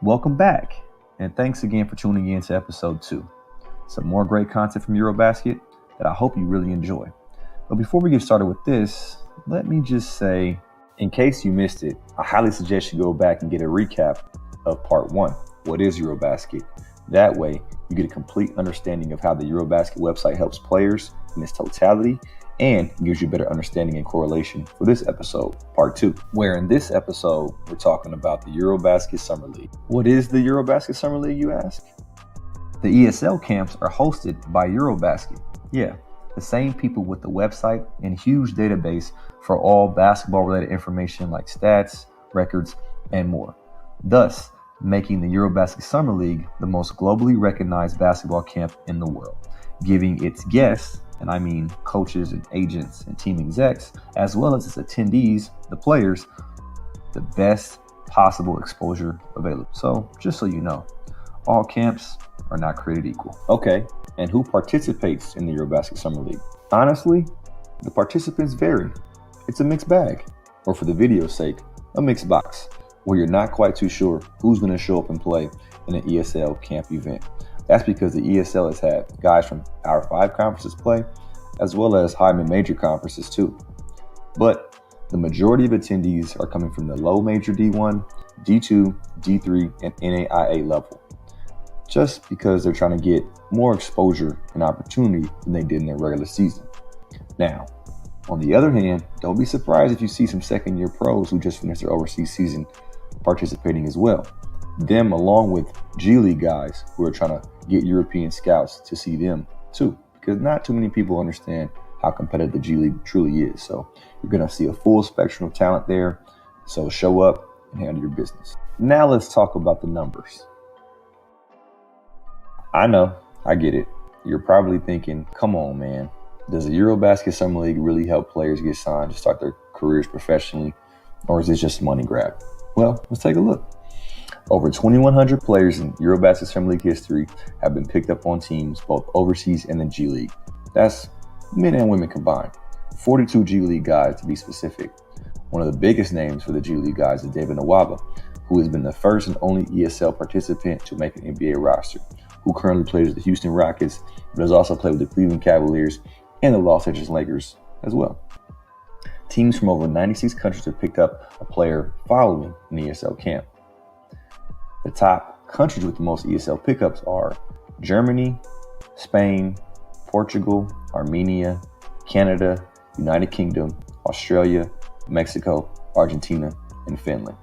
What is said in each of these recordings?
Welcome back, and thanks again for tuning in to episode 2. Some more great content from Eurobasket that I hope you really enjoy. But before we get started with this, let me just say, in case you missed it, I highly suggest you go back and get a recap of part 1. What is Eurobasket? That way, you get a complete understanding of how the Eurobasket website helps players in its totality and gives you a better understanding and correlation for this episode, part 2, where in this episode, we're talking about the Eurobasket Summer League. What is the Eurobasket Summer League, you ask? The ESL camps are hosted by Eurobasket. Yeah, the same people with the website and huge database for all basketball-related information like stats, records, and more. Thus, making the Eurobasket Summer League the most globally recognized basketball camp in the world, giving its guests, and I mean coaches and agents and team execs, as well as its attendees, the players, the best possible exposure available. So just so you know, all camps are not created equal. Okay, and who participates in the Eurobasket Summer League? Honestly, the participants vary. It's a mixed bag, or for the video's sake, a mixed box, where you're not quite too sure who's going to show up and play in an ESL camp event. That's because the ESL has had guys from Power 5 conferences play, as well as high mid-major conferences too. But the majority of attendees are coming from the low major D1, D2, D3, and NAIA level, just because they're trying to get more exposure and opportunity than they did in their regular season. Now, on the other hand, don't be surprised if you see some second-year pros who just finished their overseas season participating as well. Them along with G League guys who are trying to get European scouts to see them too, because not too many people understand how competitive the G League truly is. So you're going to see a full spectrum of talent there. So show up and handle your business. Now let's talk about the numbers. I know, I get it. You're probably thinking, come on, man. Does the Eurobasket Summer League really help players get signed to start their careers professionally? Or is it just a money grab? Well, let's take a look. Over 2,100 players in Eurobasket Summer League history have been picked up on teams both overseas and the G League. That's men and women combined. 42 G League guys to be specific. One of the biggest names for the G League guys is David Nwaba, who has been the first and only ESL participant to make an NBA roster, who currently plays with the Houston Rockets, but has also played with the Cleveland Cavaliers and the Los Angeles Lakers as well. Teams from over 96 countries have picked up a player following an ESL camp. The top countries with the most ESL pickups are Germany, Spain, Portugal, Armenia, Canada, United Kingdom, Australia, Mexico, Argentina, and Finland.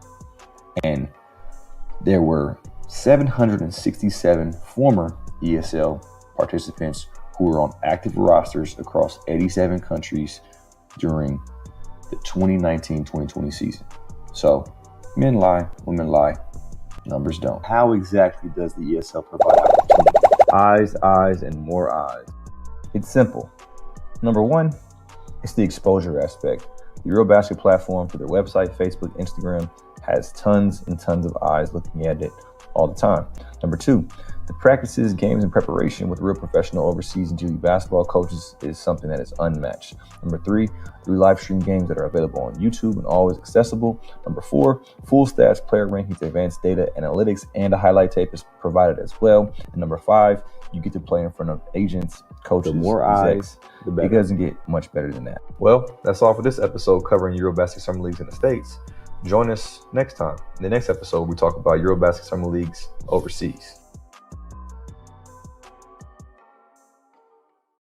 And there were 767 former ESL participants who were on active rosters across 87 countries during the 2019-2020 season. So men lie, women lie, numbers don't. How exactly does the ESL provide opportunity? Eyes, and more eyes. It's simple. Number one, it's the exposure aspect. The Eurobasket platform for their website, Facebook, Instagram has tons and tons of eyes looking at it all the time. Number two, the practices, games, and preparation with real professional overseas and G League basketball coaches is something that is unmatched. Number three live stream games that are available on YouTube and always accessible. Number four, full stats, player rankings, advanced data analytics, and a highlight tape is provided as well. And number five, you get to play in front of agents, coaches, the more execs. eyes, the better. It doesn't get much better than that. Well, that's all for this episode covering Eurobasket Summer Leagues in the States. Join us next time. In the next episode, we talk about Eurobasket Summer Leagues overseas.